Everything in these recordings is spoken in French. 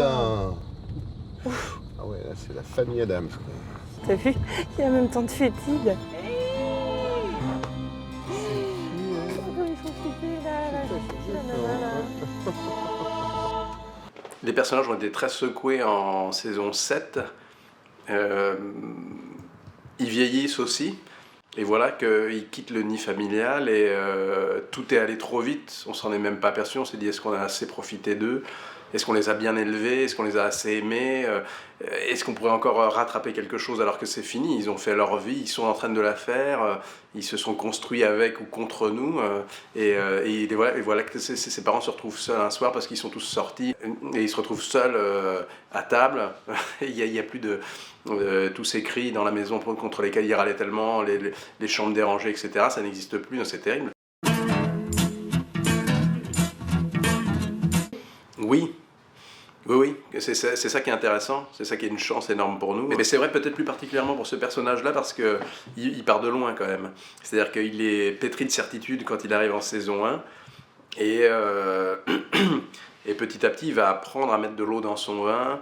là. Ah ouais, là c'est la famille Adams. T'as vu? Il y a même tante Fétide. Ils sont flippés là. Les personnages ont été très secoués en saison 7. Ils vieillissent aussi. Et voilà qu'ils quittent le nid familial et tout est allé trop vite. On s'en est même pas aperçu. On s'est dit, est-ce qu'on a assez profité d'eux? Est-ce qu'on les a bien élevés? Est-ce qu'on les a assez aimés? Est-ce qu'on pourrait encore rattraper quelque chose alors que c'est fini? Ils ont fait leur vie, ils sont en train de la faire, ils se sont construits avec ou contre nous. Et voilà que ses parents se retrouvent seuls un soir parce qu'ils sont tous sortis et ils se retrouvent seuls à table. Il y a plus de tous ces cris dans la maison contre lesquels ils râlaient tellement, les chambres dérangées, etc. Ça n'existe plus, c'est terrible. Oui, c'est ça qui est intéressant, c'est ça qui est une chance énorme pour nous. Mais c'est vrai peut-être plus particulièrement pour ce personnage-là parce qu'il part de loin quand même. C'est-à-dire qu'il est pétri de certitude quand il arrive en saison 1 et, et petit à petit il va apprendre à mettre de l'eau dans son vin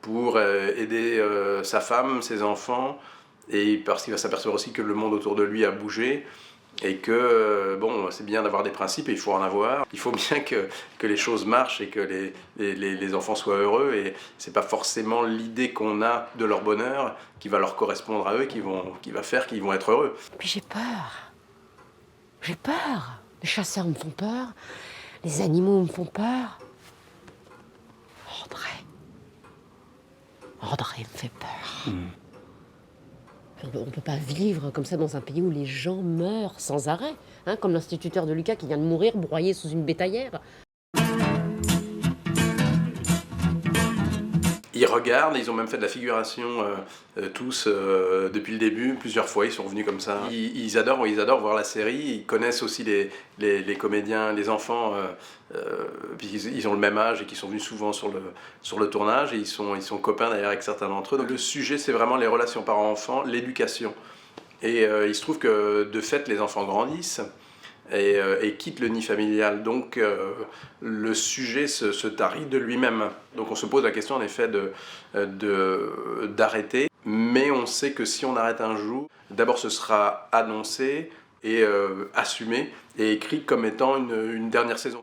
pour aider sa femme, ses enfants, et parce qu'il va s'apercevoir aussi que le monde autour de lui a bougé. Et que, bon, c'est bien d'avoir des principes et il faut en avoir. Il faut bien que les choses marchent et que les enfants soient heureux. Et c'est pas forcément l'idée qu'on a de leur bonheur qui va leur correspondre à eux, qui va faire qu'ils vont être heureux. Puis j'ai peur. J'ai peur. Les chasseurs me font peur. Les animaux me font peur. André me fait peur. On ne peut pas vivre comme ça dans un pays où les gens meurent sans arrêt, hein, comme l'instituteur de Lucas qui vient de mourir broyé sous une bétaillère. Ils regardent, ils ont même fait de la figuration tous depuis le début, plusieurs fois ils sont revenus comme ça. Ils adorent voir la série, ils connaissent aussi les comédiens, les enfants, ils ont le même âge et qui sont venus souvent sur le tournage et ils sont copains d'ailleurs avec certains d'entre eux. Donc le sujet c'est vraiment les relations parents-enfants, l'éducation. Et il se trouve que de fait les enfants grandissent et quitte le nid familial. Donc le sujet se tarit de lui-même. Donc on se pose la question en effet d'arrêter, mais on sait que si on arrête un jour, d'abord ce sera annoncé et assumé et écrit comme étant une dernière saison.